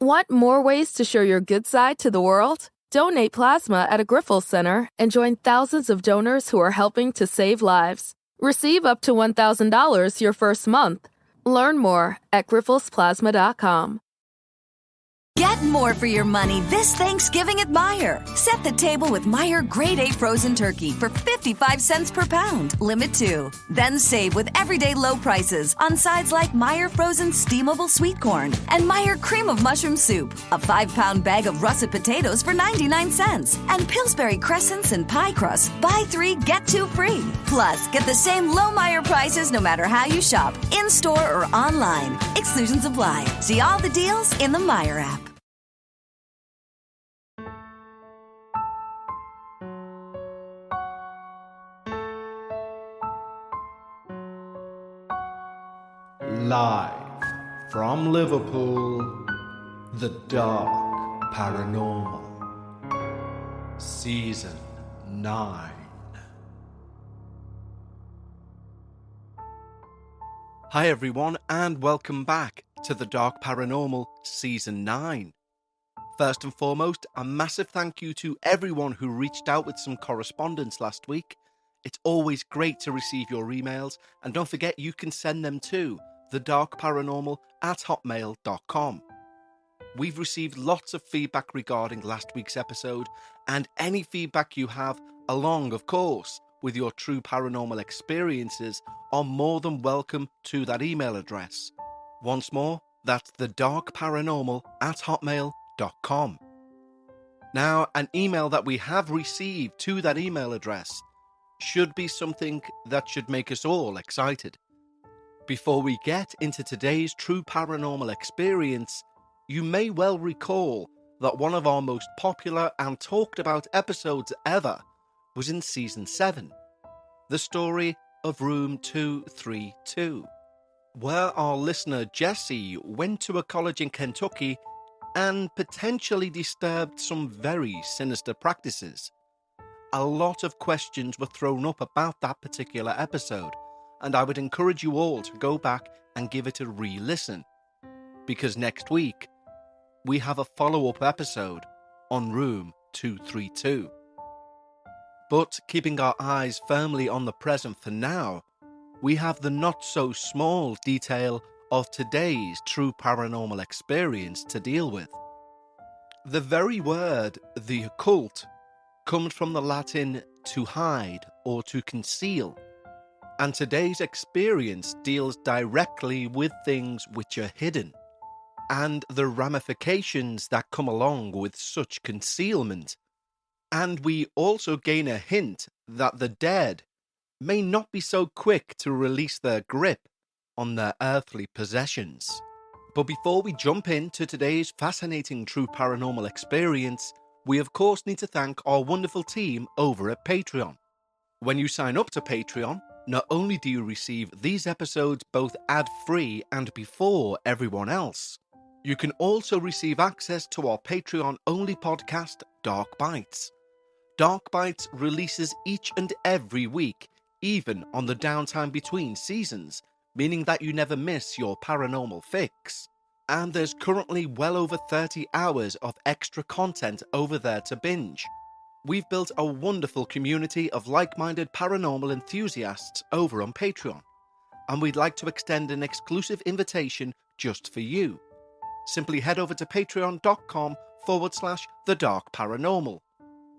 Want more ways to show your good side to the world? Donate plasma at a Grifols Center and join thousands of donors who are helping to save lives. Receive up to $1,000 your first month. Learn more at grifolsplasma.com. Get more for your money this Thanksgiving at Meijer. Set the table with Meijer Grade A frozen turkey for 55 cents per pound, limit 2. Then save with everyday low prices on sides like Meijer frozen steamable sweet corn and Meijer cream of mushroom soup, a 5-pound bag of russet potatoes for 99 cents, and Pillsbury crescents and pie crusts, buy 3, get 2 free. Plus, get the same low Meijer prices no matter how you shop, in-store or online. Exclusions apply. See all the deals in the Meijer app. Live from Liverpool, The Dark Paranormal, Season 9. Hi everyone, and welcome back to The Dark Paranormal, Season 9. First and foremost, a massive thank you to everyone who reached out with some correspondence last week. It's always great to receive your emails, and don't forget you can send them to thedarkparanormal@hotmail.com. We've received lots of feedback regarding last week's episode, and any feedback you have, along, of course, with your true paranormal experiences, are more than welcome to that email address. Once more, that's thedarkparanormal@hotmail.com. Now, an email that we have received to that email address should be something that should make us all excited. Before we get into today's true paranormal experience, you may well recall that one of our most popular and talked about episodes ever was in Season 7, the story of Room 232, where our listener Jessie went to a college in Kentucky and potentially disturbed some very sinister practices. A lot of questions were thrown up about that particular episode, and I would encourage you all to go back and give it a re-listen, because next week we have a follow-up episode on Room 232. But keeping our eyes firmly on the present for now, we have the not-so-small detail of today's true paranormal experience to deal with. The very word, the occult, comes from the Latin to hide or to conceal, and today's experience deals directly with things which are hidden, and the ramifications that come along with such concealment. And we also gain a hint that the dead may not be so quick to release their grip on their earthly possessions. But before we jump into today's fascinating true paranormal experience, we of course need to thank our wonderful team over at Patreon. When you sign up to Patreon, not only do you receive these episodes both ad-free and before everyone else, you can also receive access to our Patreon-only podcast, Dark Bites. Dark Bites releases each and every week, even on the downtime between seasons, meaning that you never miss your paranormal fix. And there's currently well over 30 hours of extra content over there to binge. We've built a wonderful community of like-minded paranormal enthusiasts over on Patreon, and we'd like to extend an exclusive invitation just for you. Simply head over to patreon.com/thedarkparanormal.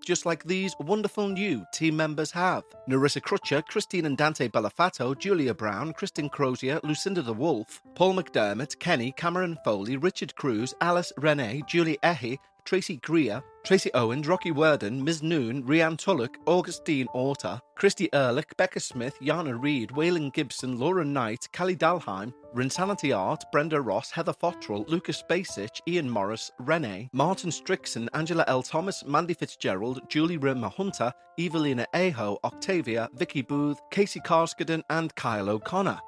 Just like these wonderful new team members have: Narissa Crutcher, Christine and Dante Bellafato, Julia Brown, Kristen Crozier, Lucinda the Wolf, Paul McDermott, Kenny, Cameron Foley, Richard Cruz, Alice Renee, Julie Ehi, Tracy Greer, Tracy Owens, Rocky Worden, Ms. Noon, Rianne Tulloch, Augustine Orta, Christy Ehrlich, Becca Smith, Yana Reed, Waylon Gibson, Laura Knight, Callie Dalheim, Rinsanity Art, Brenda Ross, Heather Fottrell, Lucas Spacich, Ian Morris, Renee, Martin Strickson, Angela L. Thomas, Mandy Fitzgerald, Julie Rimmer Hunter, Evelina Aho, Octavia, Vicky Booth, Casey Carskadden, and Kyle O'Connor.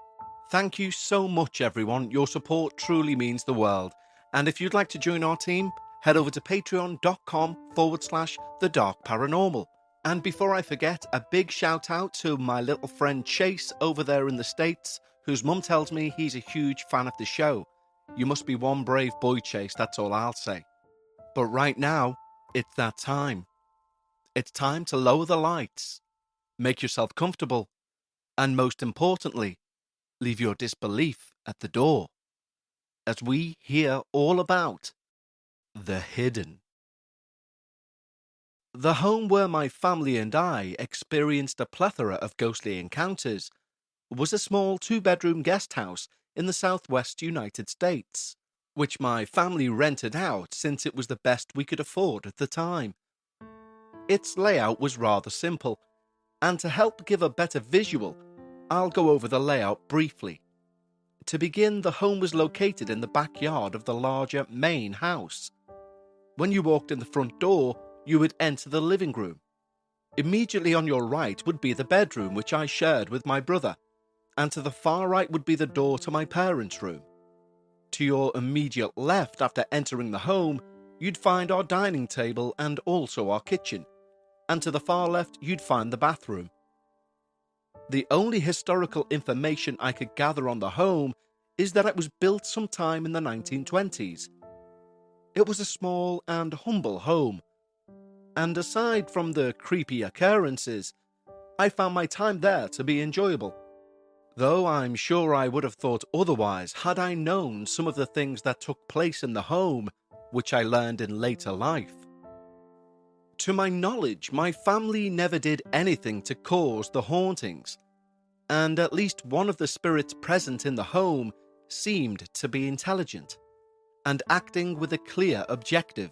Thank you so much, everyone. Your support truly means the world. And if you'd like to join our team, head over to patreon.com/thedarkparanormal. And before I forget, a big shout out to my little friend Chase over there in the States, whose mum tells me he's a huge fan of the show. You must be one brave boy, Chase, that's all I'll say. But right now, it's that time. It's time to lower the lights, make yourself comfortable, and most importantly, leave your disbelief at the door, as we hear all about the hidden. The home where my family and I experienced a plethora of ghostly encounters was a small two-bedroom guest house in the southwest United States, which my family rented out since it was the best we could afford at the time. Its layout was rather simple, and to help give a better visual, I'll go over the layout briefly. To begin, the home was located in the backyard of the larger main house. When you walked in the front door, you would enter the living room. Immediately on your right would be the bedroom, which I shared with my brother, and to the far right would be the door to my parents' room. To your immediate left, after entering the home, you'd find our dining table and also our kitchen, and to the far left you'd find the bathroom. The only historical information I could gather on the home is that it was built sometime in the 1920s. It was a small and humble home, and aside from the creepy occurrences, I found my time there to be enjoyable. Though I'm sure I would have thought otherwise had I known some of the things that took place in the home, which I learned in later life. To my knowledge, my family never did anything to cause the hauntings, and at least one of the spirits present in the home seemed to be intelligent and acting with a clear objective.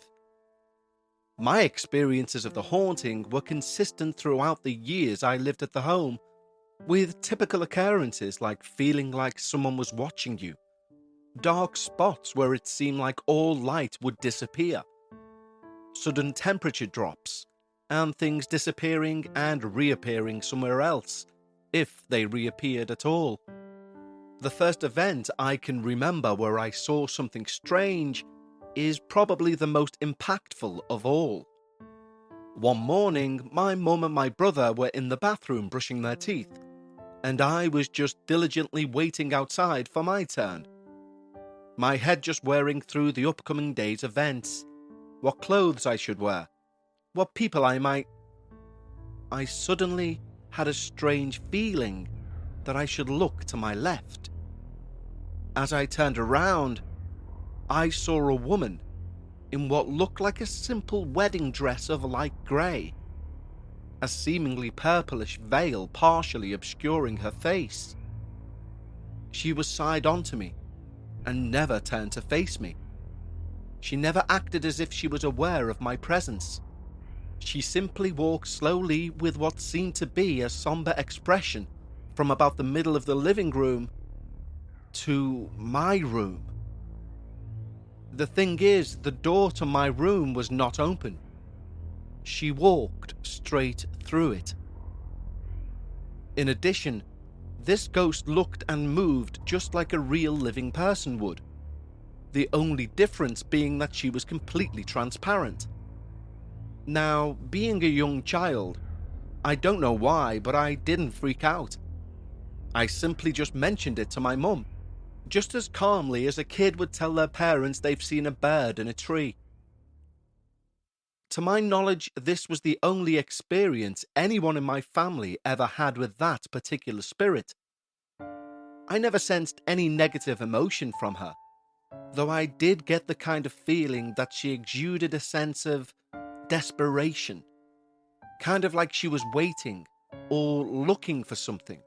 My experiences of the haunting were consistent throughout the years I lived at the home, with typical occurrences like feeling like someone was watching you, dark spots where it seemed like all light would disappear, sudden temperature drops, and things disappearing and reappearing somewhere else, if they reappeared at all. The first event I can remember where I saw something strange is probably the most impactful of all. One morning, my mum and my brother were in the bathroom brushing their teeth, and I was just diligently waiting outside for my turn. My head just whirring through the upcoming day's events, what clothes I should wear, what people I might... I suddenly had a strange feeling that I should look to my left. As I turned around, I saw a woman in what looked like a simple wedding dress of light grey, a seemingly purplish veil partially obscuring her face. She was side on to me and never turned to face me. She never acted as if she was aware of my presence. She simply walked slowly with what seemed to be a somber expression from about the middle of the living room to my room. The thing is, the door to my room was not open. She walked straight through it. In addition, this ghost looked and moved just like a real living person would, the only difference being that she was completely transparent. Now, being a young child, I don't know why, but I didn't freak out. I simply just mentioned it to my mum, just as calmly as a kid would tell their parents they've seen a bird in a tree. To my knowledge, this was the only experience anyone in my family ever had with that particular spirit. I never sensed any negative emotion from her, though I did get the kind of feeling that she exuded a sense of desperation, kind of like she was waiting or looking for something.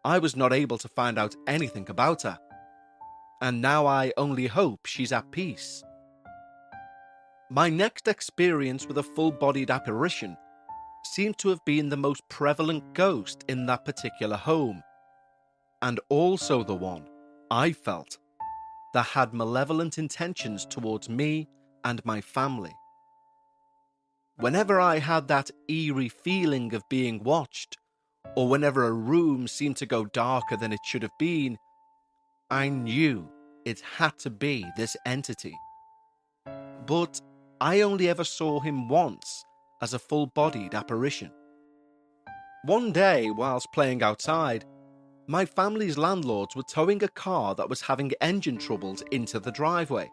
I was not able to find out anything about her, and now I only hope she's at peace. My next experience with a full-bodied apparition seemed to have been the most prevalent ghost in that particular home, and also the one, I felt, that had malevolent intentions towards me and my family. Whenever I had that eerie feeling of being watched, or whenever a room seemed to go darker than it should have been, I knew it had to be this entity. But I only ever saw him once as a full-bodied apparition. One day, whilst playing outside, My family's landlords were towing a car that was having engine troubles into the driveway,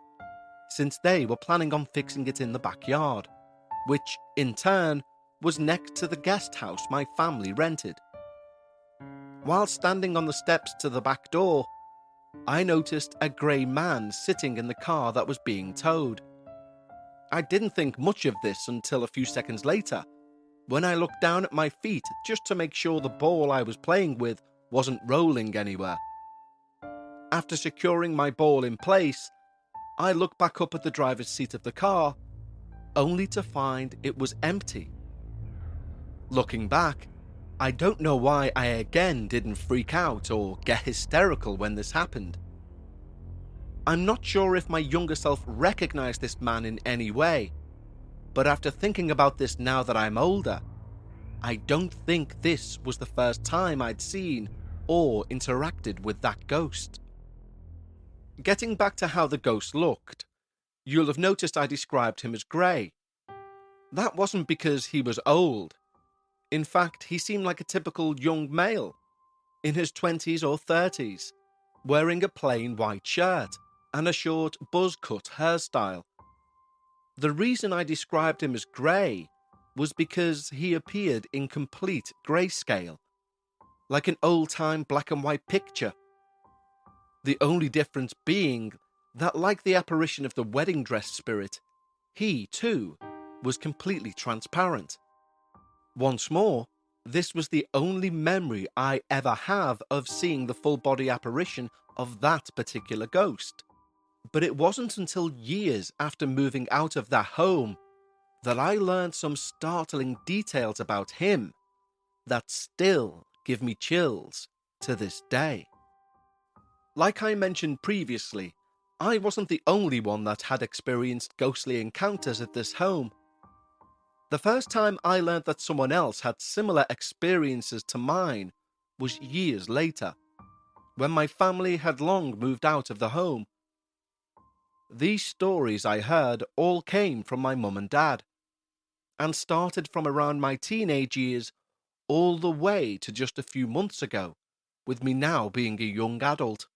since they were planning on fixing it in the backyard, which, in turn, was next to the guest house my family rented. While standing on the steps to the back door, I noticed a grey man sitting in the car that was being towed. I didn't think much of this until a few seconds later, when I looked down at my feet just to make sure the ball I was playing with wasn't rolling anywhere. After securing my ball in place, I looked back up at the driver's seat of the car, only to find it was empty. Looking back, I don't know why I again didn't freak out or get hysterical when this happened. I'm not sure if my younger self recognized this man in any way, but after thinking about this now that I'm older, I don't think this was the first time I'd seen or interacted with that ghost. Getting back to how the ghost looked, you'll have noticed I described him as grey. That wasn't because he was old. In fact, he seemed like a typical young male, in his 20s or 30s, wearing a plain white shirt and a short buzz-cut hairstyle. The reason I described him as grey was because he appeared in complete grayscale, like an old-time black and white picture. The only difference being that, like the apparition of the wedding dress spirit, he, too, was completely transparent. Once more, this was the only memory I ever have of seeing the full-body apparition of that particular ghost. But it wasn't until years after moving out of that home that I learned some startling details about him that still give me chills to this day. Like I mentioned previously, I wasn't the only one that had experienced ghostly encounters at this home. The first time I learned that someone else had similar experiences to mine was years later, when my family had long moved out of the home. These stories I heard all came from my mum and dad, and started from around my teenage years all the way to just a few months ago, with me now being a young adult.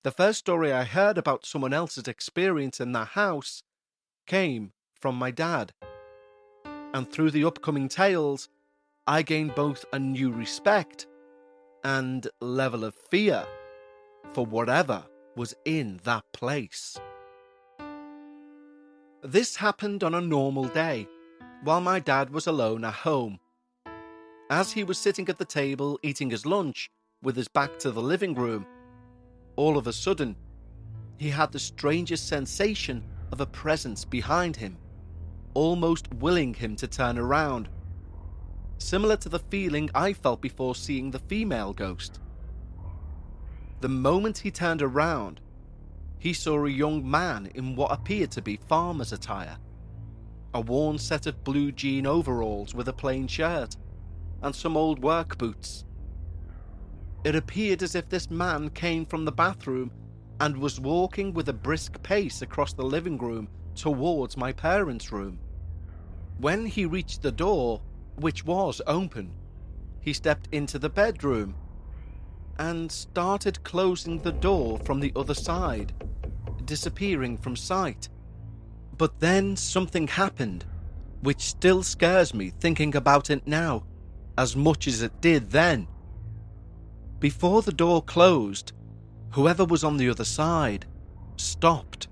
The first story I heard about someone else's experience in that house came from my dad, and through the upcoming tales, I gained both a new respect and level of fear for whatever was in that place. This happened on a normal day, while my dad was alone at home. As he was sitting at the table eating his lunch with his back to the living room, all of a sudden, he had the strangest sensation of a presence behind him, almost willing him to turn around, similar to the feeling I felt before seeing the female ghost. The moment he turned around, he saw a young man in what appeared to be farmer's attire, a worn set of blue jean overalls with a plain shirt, and some old work boots. It appeared as if this man came from the bathroom and was walking with a brisk pace across the living room towards my parents' room. When he reached the door, which was open, he stepped into the bedroom and started closing the door from the other side, disappearing from sight. But then something happened, which still scares me thinking about it now, as much as it did then. Before the door closed, whoever was on the other side stopped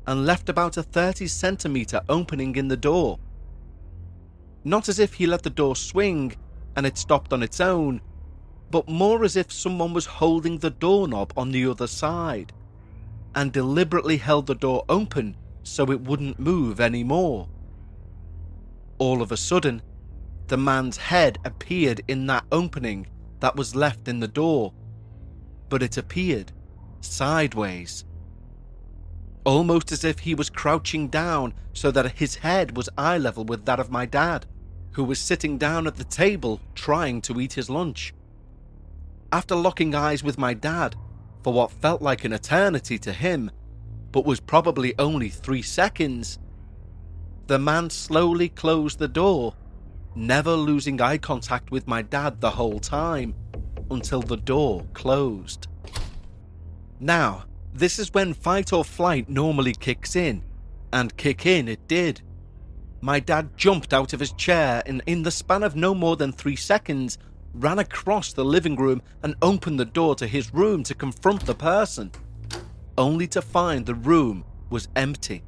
and left about a 30-centimeter opening in the door. Not as if he let the door swing and it stopped on its own, but more as if someone was holding the doorknob on the other side and deliberately held the door open so it wouldn't move anymore. All of a sudden, the man's head appeared in that opening that was left in the door, but it appeared sideways, almost as if he was crouching down so that his head was eye level with that of my dad, who was sitting down at the table trying to eat his lunch. After locking eyes with my dad for what felt like an eternity to him, but was probably only 3 seconds, the man slowly closed the door, never losing eye contact with my dad the whole time, until the door closed. Now, this is when fight or flight normally kicks in, and kick in it did. My dad jumped out of his chair and in the span of no more than 3 seconds, ran across the living room and opened the door to his room to confront the person, only to find the room was empty.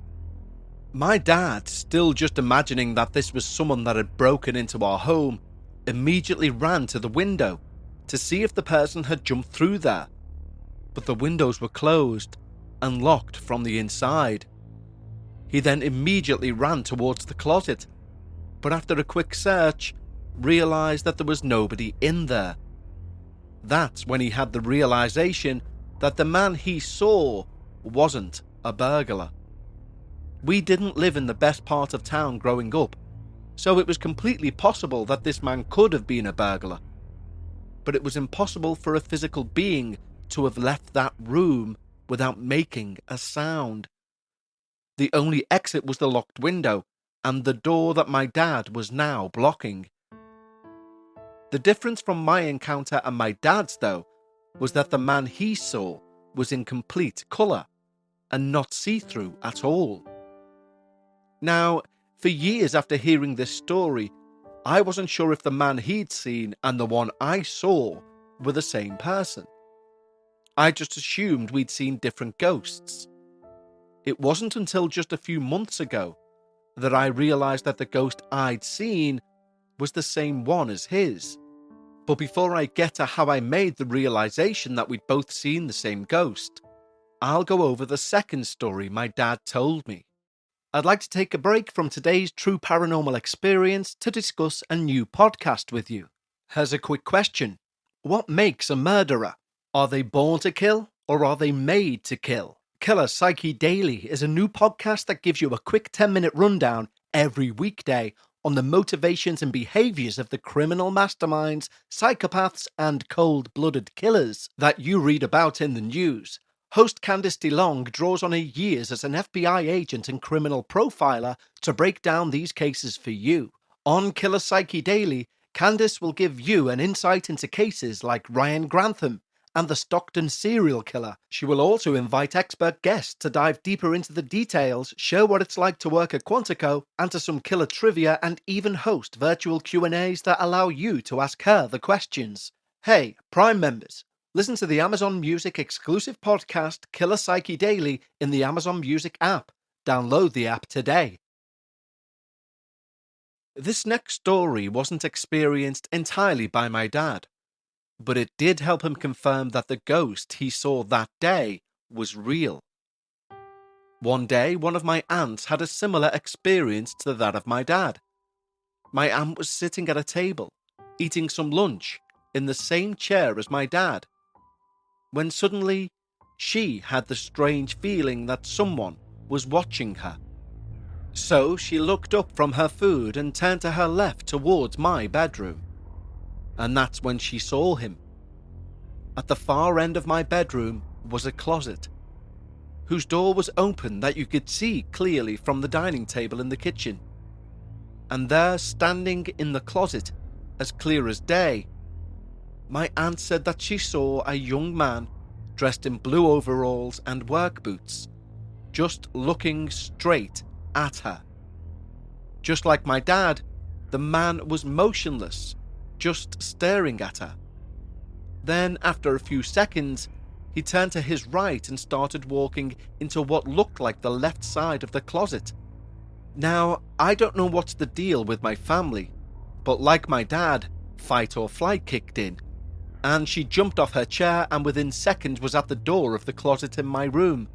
My dad, still just imagining that this was someone that had broken into our home, immediately ran to the window to see if the person had jumped through there, but the windows were closed and locked from the inside. He then immediately ran towards the closet, but after a quick search, realised that there was nobody in there. That's when he had the realisation that the man he saw wasn't a burglar. We didn't live in the best part of town growing up, so it was completely possible that this man could have been a burglar. But it was impossible for a physical being to have left that room without making a sound. The only exit was the locked window and the door that my dad was now blocking. The difference from my encounter and my dad's, though, was that the man he saw was in complete colour and not see-through at all. Now, for years after hearing this story, I wasn't sure if the man he'd seen and the one I saw were the same person. I just assumed we'd seen different ghosts. It wasn't until just a few months ago that I realised that the ghost I'd seen was the same one as his. But before I get to how I made the realisation that we'd both seen the same ghost, I'll go over the second story my dad told me. I'd like to take a break from today's true paranormal experience to discuss a new podcast with you. Here's a quick question. What makes a murderer? Are they born to kill or are they made to kill? Killer Psyche Daily is a new podcast that gives you a quick 10-minute rundown every weekday on the motivations and behaviours of the criminal masterminds, psychopaths and cold-blooded killers that you read about in the news. Host Candice DeLong draws on her years as an FBI agent and criminal profiler to break down these cases for you. On Killer Psyche Daily, Candice will give you an insight into cases like Ryan Grantham and the Stockton serial killer. She will also invite expert guests to dive deeper into the details, share what it's like to work at Quantico, answer some killer trivia, and even host virtual Q&As that allow you to ask her the questions. Hey, Prime members, listen to the Amazon Music exclusive podcast Killer Psyche Daily in the Amazon Music app. Download the app today. This next story wasn't experienced entirely by my dad, but it did help him confirm that the ghost he saw that day was real. One day, one of my aunts had a similar experience to that of my dad. My aunt was sitting at a table, eating some lunch, in the same chair as my dad, when suddenly she had the strange feeling that someone was watching her. So she looked up from her food and turned to her left towards my bedroom. And that's when she saw him. At the far end of my bedroom was a closet, whose door was open that you could see clearly from the dining table in the kitchen. And there, standing in the closet, as clear as day, my aunt said that she saw a young man dressed in blue overalls and work boots, just looking straight at her. Just like my dad, the man was motionless, just staring at her. Then, after a few seconds, he turned to his right and started walking into what looked like the left side of the closet. Now, I don't know what's the deal with my family, but like my dad, fight or flight kicked in, and she jumped off her chair and within seconds was at the door of the closet in my room.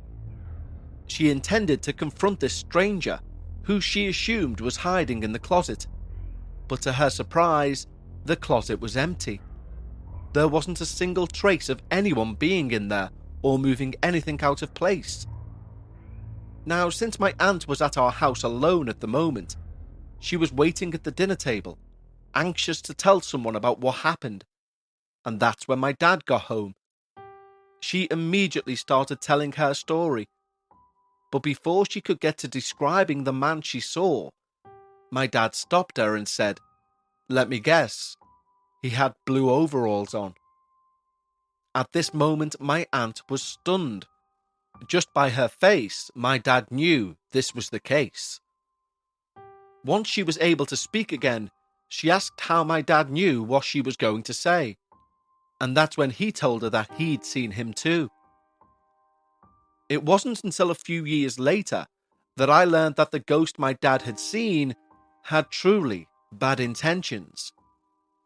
She intended to confront this stranger, who she assumed was hiding in the closet, but to her surprise, the closet was empty. There wasn't a single trace of anyone being in there or moving anything out of place. Now, since my aunt was at our house alone at the moment, she was waiting at the dinner table, anxious to tell someone about what happened. And that's when my dad got home. She immediately started telling her story. But before she could get to describing the man she saw, my dad stopped her and said, "Let me guess. He had blue overalls on." At this moment, my aunt was stunned. Just by her face, my dad knew this was the case. Once she was able to speak again, she asked how my dad knew what she was going to say. And that's when he told her that he'd seen him too. It wasn't until a few years later that I learned that the ghost my dad had seen had truly bad intentions.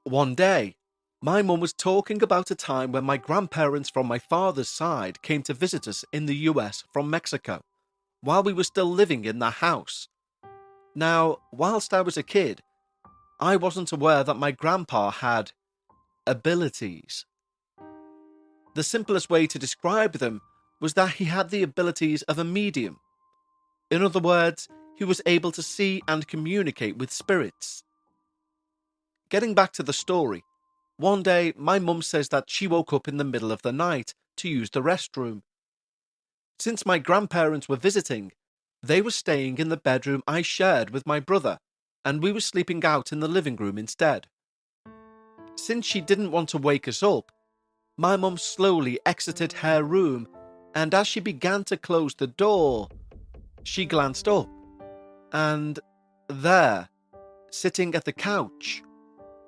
One day, my mum was talking about a time when my grandparents from my father's side came to visit us in the US from Mexico, while we were still living in the house. Now, whilst I was a kid, I wasn't aware that my grandpa had abilities. The simplest way to describe them was that he had the abilities of a medium. In other words, he was able to see and communicate with spirits. Getting back to the story, one day my mum says that she woke up in the middle of the night to use the restroom. Since my grandparents were visiting, they were staying in the bedroom I shared with my brother, and we were sleeping out in the living room instead. Since she didn't want to wake us up, my mum slowly exited her room, and as she began to close the door, she glanced up, and there, sitting at the couch,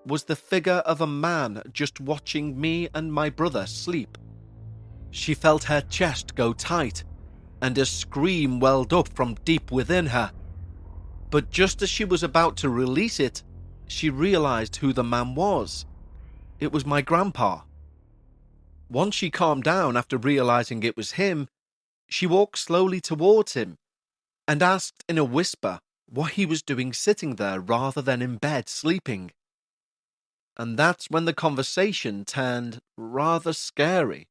was the figure of a man just watching me and my brother sleep. She felt her chest go tight, and a scream welled up from deep within her. But just as she was about to release it, she realized who the man was. It was my grandpa. Once she calmed down after realizing it was him, she walked slowly towards him and asked in a whisper what he was doing sitting there rather than in bed sleeping. And that's when the conversation turned rather scary.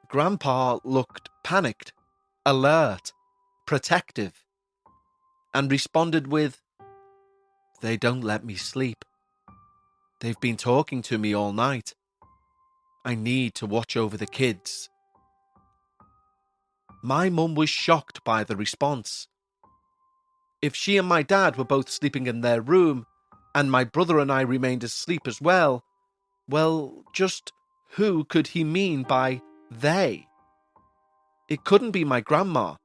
Grandpa looked panicked, alert, protective, and responded with, "They don't let me sleep. They've been talking to me all night. I need to watch over the kids." My mum was shocked by the response. If she and my dad were both sleeping in their room, and my brother and I remained asleep as well, just who could he mean by they? It couldn't be my grandma,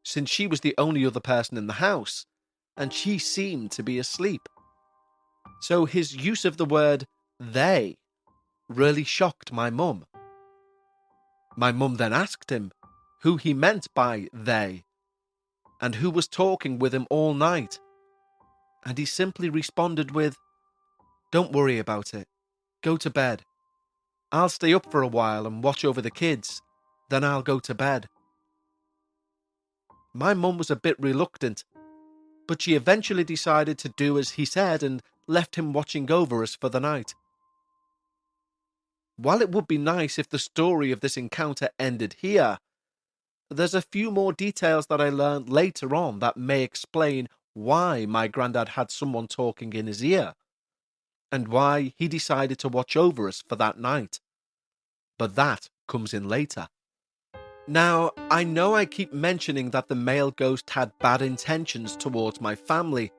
since she was the only other person in the house, and she seemed to be asleep. So his use of the word they really shocked my mum. My mum then asked him who he meant by they, and who was talking with him all night, and he simply responded with, "Don't worry about it. Go to bed. I'll stay up for a while and watch over the kids, then I'll go to bed." My mum was a bit reluctant, but she eventually decided to do as he said and left him watching over us for the night. While it would be nice if the story of this encounter ended here, there's a few more details that I learned later on that may explain why my granddad had someone talking in his ear, and why he decided to watch over us for that night. But that comes in later. Now, I know I keep mentioning that the male ghost had bad intentions towards my family,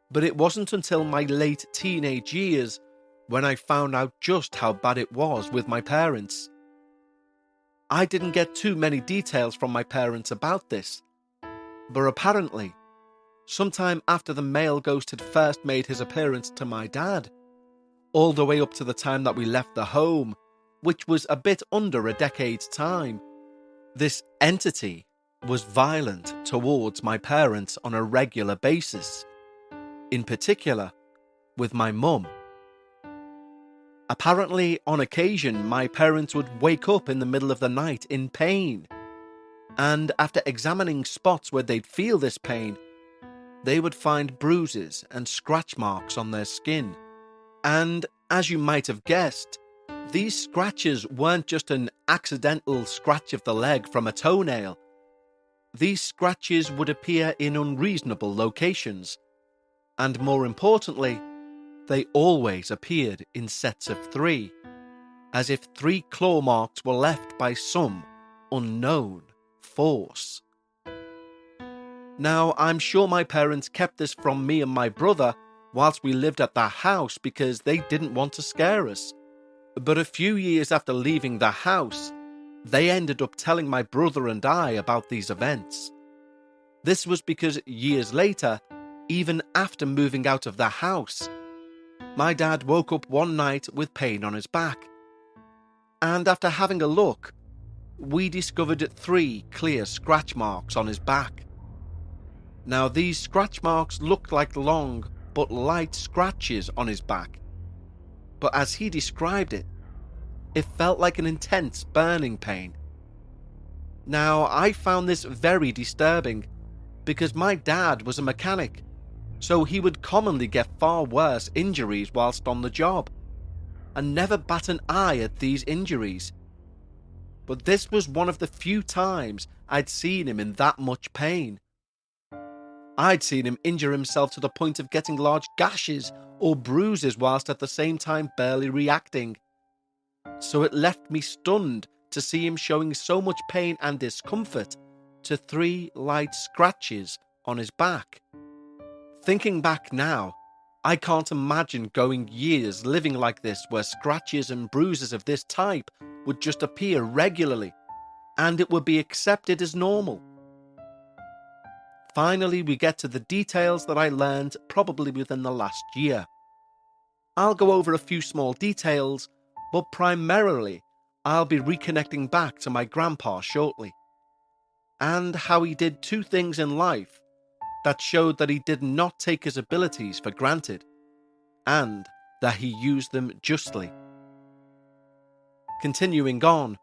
but it wasn't until my late teenage years when I found out just how bad it was with my parents. I didn't get too many details from my parents about this, but apparently, sometime after the male ghost had first made his appearance to my dad, all the way up to the time that we left the home, which was a bit under a decade's time, this entity was violent towards my parents on a regular basis, in particular with my mum. Apparently, on occasion, my parents would wake up in the middle of the night in pain, and after examining spots where they'd feel this pain, they would find bruises and scratch marks on their skin. And as you might have guessed, these scratches weren't just an accidental scratch of the leg from a toenail. These scratches would appear in unreasonable locations, and more importantly, they always appeared in sets of 3, as if 3 claw marks were left by some unknown force. Now, I'm sure my parents kept this from me and my brother whilst we lived at that house because they didn't want to scare us. But a few years after leaving the house, they ended up telling my brother and I about these events. This was because years later, even after moving out of the house, my dad woke up one night with pain on his back. And after having a look, we discovered 3 clear scratch marks on his back. Now, these scratch marks looked like long but light scratches on his back. But as he described it, it felt like an intense burning pain. Now, I found this very disturbing because my dad was a mechanic, so he would commonly get far worse injuries whilst on the job, and never bat an eye at these injuries. But this was one of the few times I'd seen him in that much pain. I'd seen him injure himself to the point of getting large gashes or bruises whilst at the same time barely reacting. So it left me stunned to see him showing so much pain and discomfort to 3 light scratches on his back. Thinking back now, I can't imagine going years living like this where scratches and bruises of this type would just appear regularly, and it would be accepted as normal. Finally, we get to the details that I learned probably within the last year. I'll go over a few small details, but primarily I'll be reconnecting back to my grandpa shortly, and how he did 2 things in life that showed that he did not take his abilities for granted, and that he used them justly. Continuing on,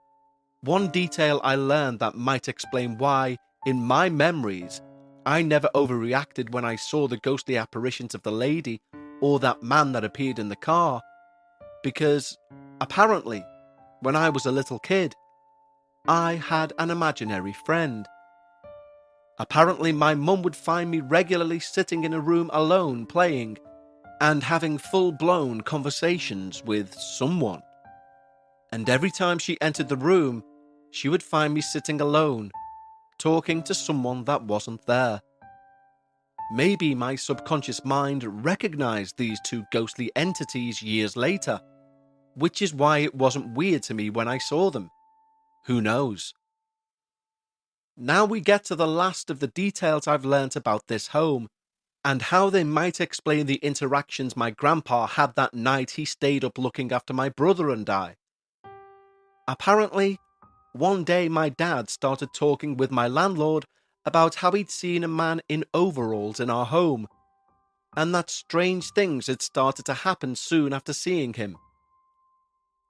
one detail I learned that might explain why, in my memories, I never overreacted when I saw the ghostly apparitions of the lady or that man that appeared in the car, because apparently, when I was a little kid, I had an imaginary friend. Apparently, my mum would find me regularly sitting in a room alone playing and having full-blown conversations with someone. And every time she entered the room, she would find me sitting alone, talking to someone that wasn't there. Maybe my subconscious mind recognized these 2 ghostly entities years later, which is why it wasn't weird to me when I saw them. Who knows? Now we get to the last of the details I've learnt about this home, and how they might explain the interactions my grandpa had that night he stayed up looking after my brother and I. Apparently, one day my dad started talking with my landlord about how he'd seen a man in overalls in our home, and that strange things had started to happen soon after seeing him.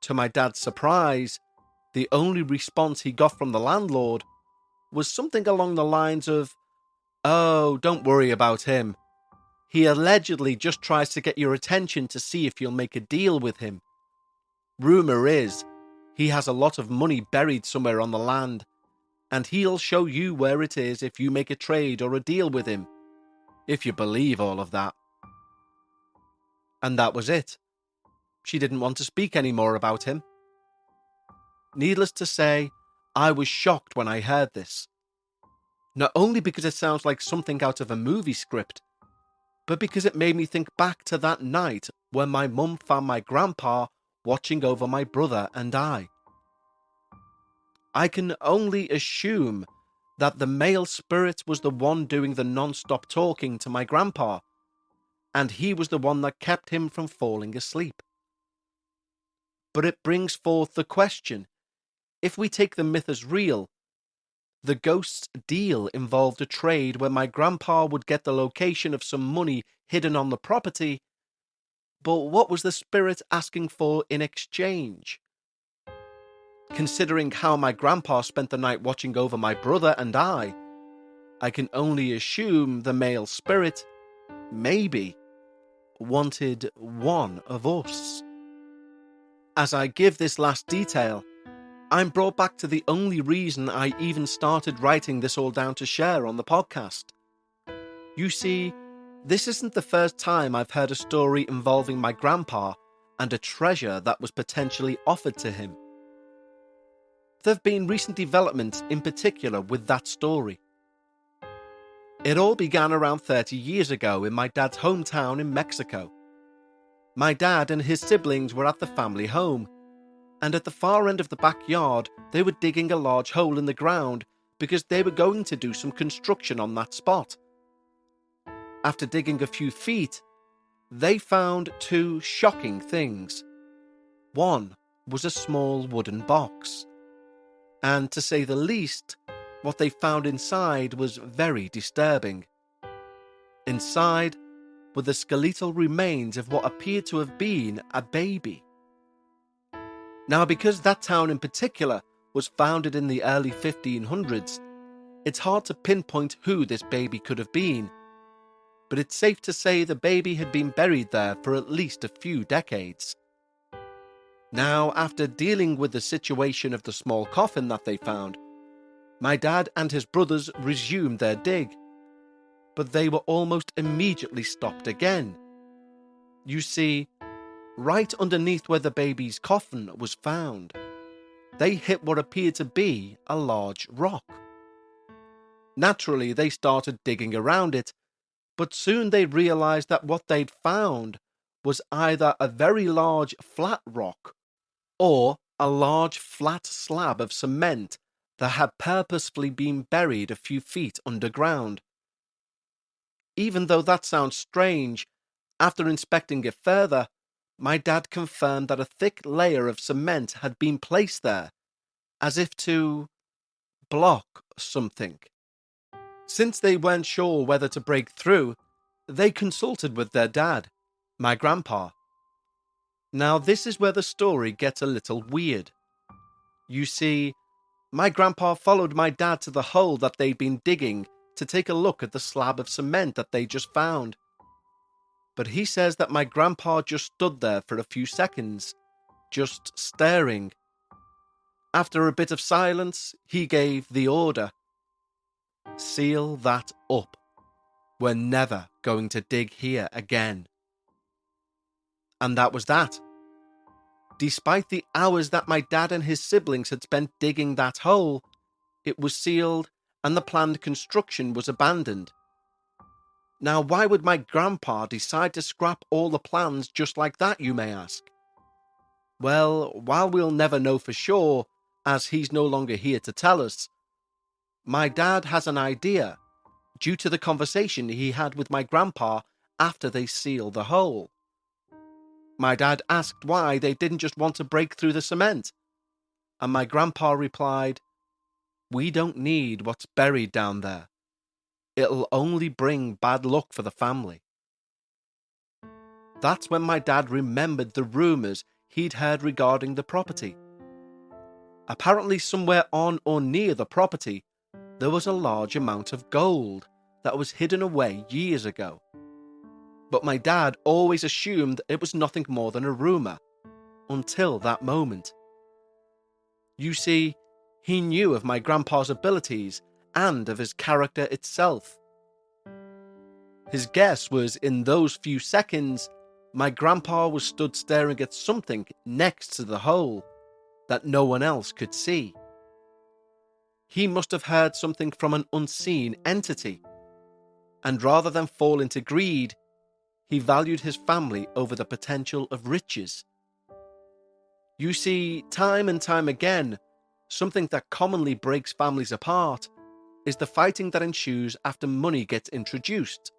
To my dad's surprise, the only response he got from the landlord was something along the lines of, "Oh, don't worry about him. He allegedly just tries to get your attention to see if you'll make a deal with him. Rumour is, he has a lot of money buried somewhere on the land, and he'll show you where it is if you make a trade or a deal with him, if you believe all of that." And that was it. She didn't want to speak any more about him. Needless to say, I was shocked when I heard this. Not only because it sounds like something out of a movie script, but because it made me think back to that night when my mum found my grandpa watching over my brother and I. I can only assume that the male spirit was the one doing the non-stop talking to my grandpa, and he was the one that kept him from falling asleep. But it brings forth the question, if we take the myth as real, the ghost's deal involved a trade where my grandpa would get the location of some money hidden on the property, but what was the spirit asking for in exchange? Considering how my grandpa spent the night watching over my brother and I can only assume the male spirit, maybe, wanted one of us. As I give this last detail, I'm brought back to the only reason I even started writing this all down to share on the podcast. You see, this isn't the first time I've heard a story involving my grandpa and a treasure that was potentially offered to him. There have been recent developments in particular with that story. It all began around 30 years ago in my dad's hometown in Mexico. My dad and his siblings were at the family home, and at the far end of the backyard they were digging a large hole in the ground because they were going to do some construction on that spot. After digging a few feet, they found two shocking things. One was a small wooden box, and to say the least, what they found inside was very disturbing. Inside were the skeletal remains of what appeared to have been a baby. Now, because that town in particular was founded in the early 1500s, it's hard to pinpoint who this baby could have been, but it's safe to say the baby had been buried there for at least a few decades. Now, after dealing with the situation of the small coffin that they found, my dad and his brothers resumed their dig, but they were almost immediately stopped again. You see, right underneath where the baby's coffin was found, they hit what appeared to be a large rock. Naturally, they started digging around it, but soon they realized that what they'd found was either a very large flat rock or a large flat slab of cement that had purposefully been buried a few feet underground. Even though that sounds strange, after inspecting it further, my dad confirmed that a thick layer of cement had been placed there, as if to block something. Since they weren't sure whether to break through, they consulted with their dad, my grandpa. Now, this is where the story gets a little weird. You see, my grandpa followed my dad to the hole that they'd been digging to take a look at the slab of cement that they just found. But he says that my grandpa just stood there for a few seconds, just staring. After a bit of silence, he gave the order. Seal that up. We're never going to dig here again. And that was that. Despite the hours that my dad and his siblings had spent digging that hole, it was sealed and the planned construction was abandoned. Now, why would my grandpa decide to scrap all the plans just like that, you may ask? Well, while we'll never know for sure, as he's no longer here to tell us, my dad has an idea, due to the conversation he had with my grandpa after they sealed the hole. My dad asked why they didn't just want to break through the cement, and my grandpa replied, "We don't need what's buried down there. It'll only bring bad luck for the family." That's when my dad remembered the rumours he'd heard regarding the property. Apparently somewhere on or near the property, there was a large amount of gold that was hidden away years ago. But my dad always assumed it was nothing more than a rumour, until that moment. You see, he knew of my grandpa's abilities and of his character itself. His guess was in those few seconds, my grandpa was stood staring at something next to the hole that no one else could see. He must have heard something from an unseen entity, and rather than fall into greed, he valued his family over the potential of riches. You see, time and time again, something that commonly breaks families apart is the fighting that ensues after money gets introduced.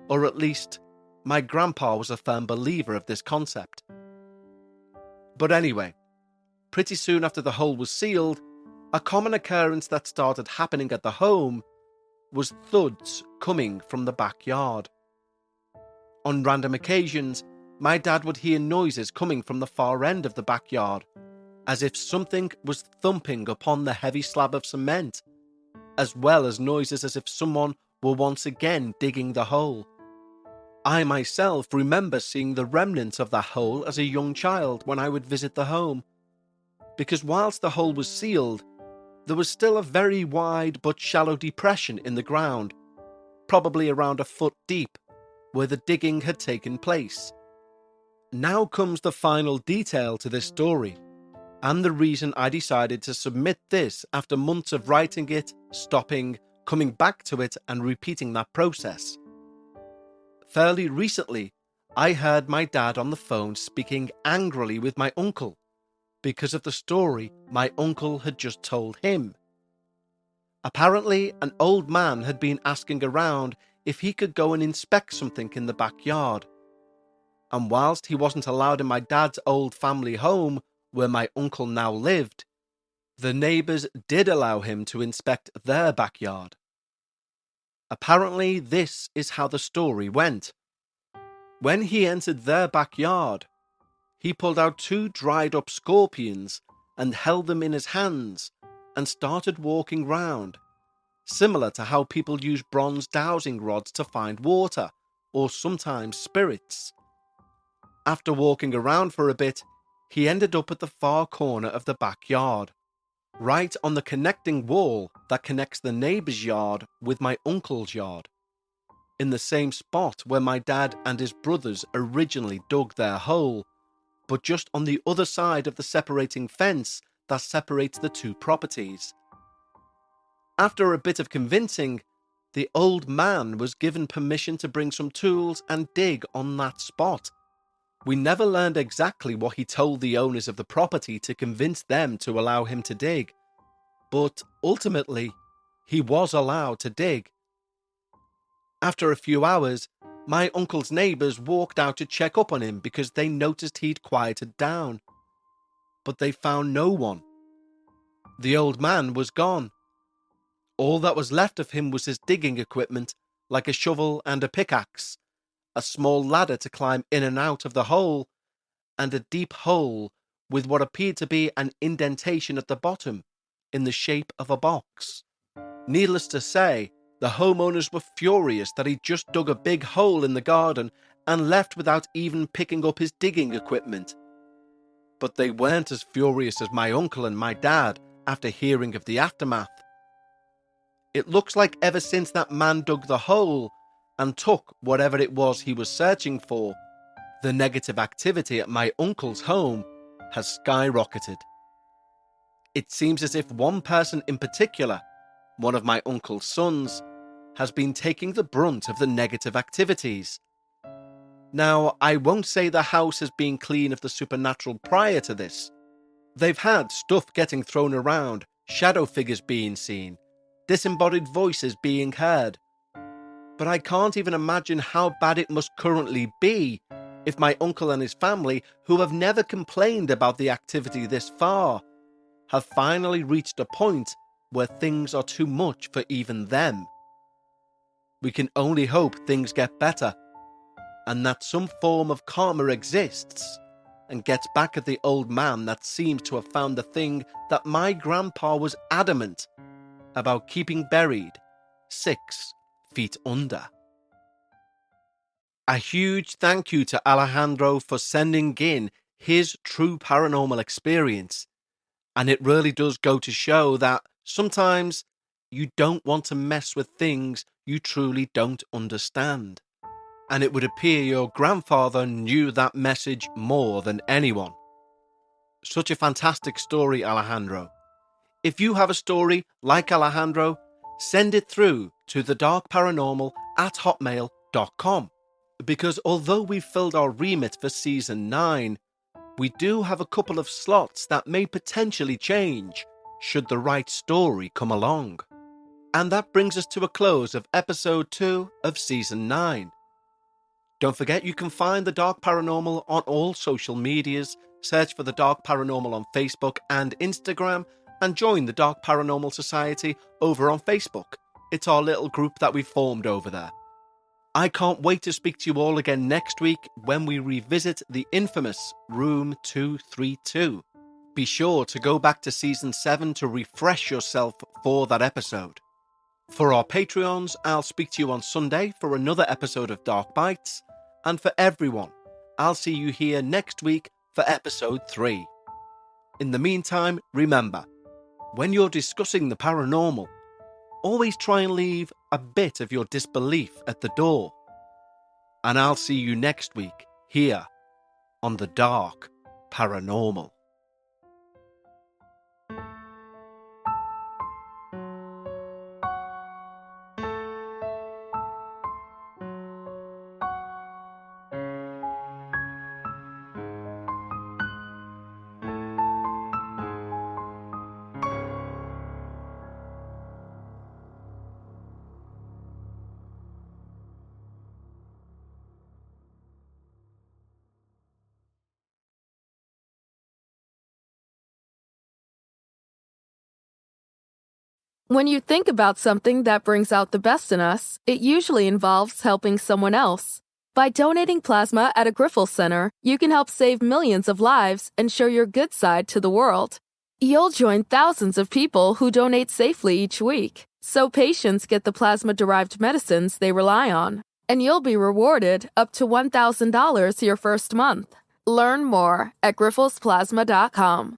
Or at least, my grandpa was a firm believer of this concept. But anyway, pretty soon after the hole was sealed, a common occurrence that started happening at the home was thuds coming from the backyard. On random occasions, my dad would hear noises coming from the far end of the backyard, as if something was thumping upon the heavy slab of cement, as well as noises as if someone were once again digging the hole. I myself remember seeing the remnants of that hole as a young child when I would visit the home, because whilst the hole was sealed, there was still a very wide but shallow depression in the ground, probably around a foot deep, where the digging had taken place. Now comes the final detail to this story, and the reason I decided to submit this after months of writing it, stopping, coming back to it, and repeating that process. Fairly recently, I heard my dad on the phone speaking angrily with my uncle, because of the story my uncle had just told him. Apparently, an old man had been asking around if he could go and inspect something in the backyard. And whilst he wasn't allowed in my dad's old family home, where my uncle now lived, the neighbours did allow him to inspect their backyard. Apparently, this is how the story went. When he entered their backyard, he pulled out 2 dried up scorpions and held them in his hands and started walking round, similar to how people use bronze dowsing rods to find water, or sometimes spirits. After walking around for a bit, he ended up at the far corner of the backyard, right on the connecting wall that connects the neighbour's yard with my uncle's yard, in the same spot where my dad and his brothers originally dug their hole, but just on the other side of the separating fence that separates the 2 properties. After a bit of convincing, the old man was given permission to bring some tools and dig on that spot. We never learned exactly what he told the owners of the property to convince them to allow him to dig, but ultimately, he was allowed to dig. After a few hours, my uncle's neighbours walked out to check up on him because they noticed he'd quieted down, but they found no one. The old man was gone. All that was left of him was his digging equipment, like a shovel and a pickaxe, a small ladder to climb in and out of the hole, and a deep hole with what appeared to be an indentation at the bottom, in the shape of a box. Needless to say, the homeowners were furious that he just dug a big hole in the garden and left without even picking up his digging equipment. But they weren't as furious as my uncle and my dad after hearing of the aftermath. It looks like ever since that man dug the hole and took whatever it was he was searching for, the negative activity at my uncle's home has skyrocketed. It seems as if one person in particular, one of my uncle's sons, has been taking the brunt of the negative activities. Now, I won't say the house has been clean of the supernatural prior to this. They've had stuff getting thrown around, shadow figures being seen, disembodied voices being heard. But I can't even imagine how bad it must currently be if my uncle and his family, who have never complained about the activity this far, have finally reached a point where things are too much for even them. We can only hope things get better, and that some form of karma exists and gets back at the old man that seems to have found the thing that my grandpa was adamant about keeping buried 6 feet under. A huge thank you to Alejandro for sending in his true paranormal experience. And it really does go to show that sometimes you don't want to mess with things you truly don't understand. And it would appear your grandfather knew that message more than anyone. Such a fantastic story, Alejandro. If you have a story like Alejandro, send it through to thedarkparanormal@hotmail.com. Because although we've filled our remit for Season 9, we do have a couple of slots that may potentially change should the right story come along. And that brings us to a close of Episode 2 of Season 9. Don't forget you can find The Dark Paranormal on all social medias. Search for The Dark Paranormal on Facebook and Instagram, and join the Dark Paranormal Society over on Facebook. It's our little group that we've formed over there. I can't wait to speak to you all again next week when we revisit the infamous Room 232. Be sure to go back to Season 7 to refresh yourself for that episode. For our Patreons, I'll speak to you on Sunday for another episode of Dark Bites. And for everyone, I'll see you here next week for Episode 3. In the meantime, remember, when you're discussing the paranormal, always try and leave a bit of your disbelief at the door. And I'll see you next week here on The Dark Paranormal. When you think about something that brings out the best in us, it usually involves helping someone else. By donating plasma at a Grifols Center, you can help save millions of lives and show your good side to the world. You'll join thousands of people who donate safely each week, so patients get the plasma-derived medicines they rely on. And you'll be rewarded up to $1,000 your first month. Learn more at grifolsplasma.com.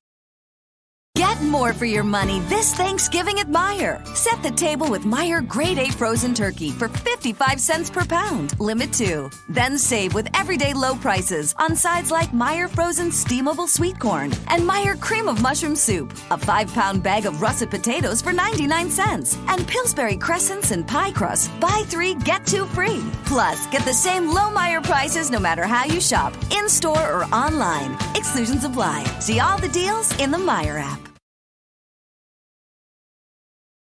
Get more for your money this Thanksgiving at Meijer. Set the table with Meijer Grade A frozen turkey for 55 cents per pound, limit 2. Then save with everyday low prices on sides like Meijer frozen steamable sweet corn and Meijer cream of mushroom soup, a 5-pound bag of russet potatoes for 99 cents, and Pillsbury crescents and pie crusts, buy 3, get 2 free. Plus, get the same low Meijer prices no matter how you shop, in-store or online. Exclusions apply. See all the deals in the Meijer app.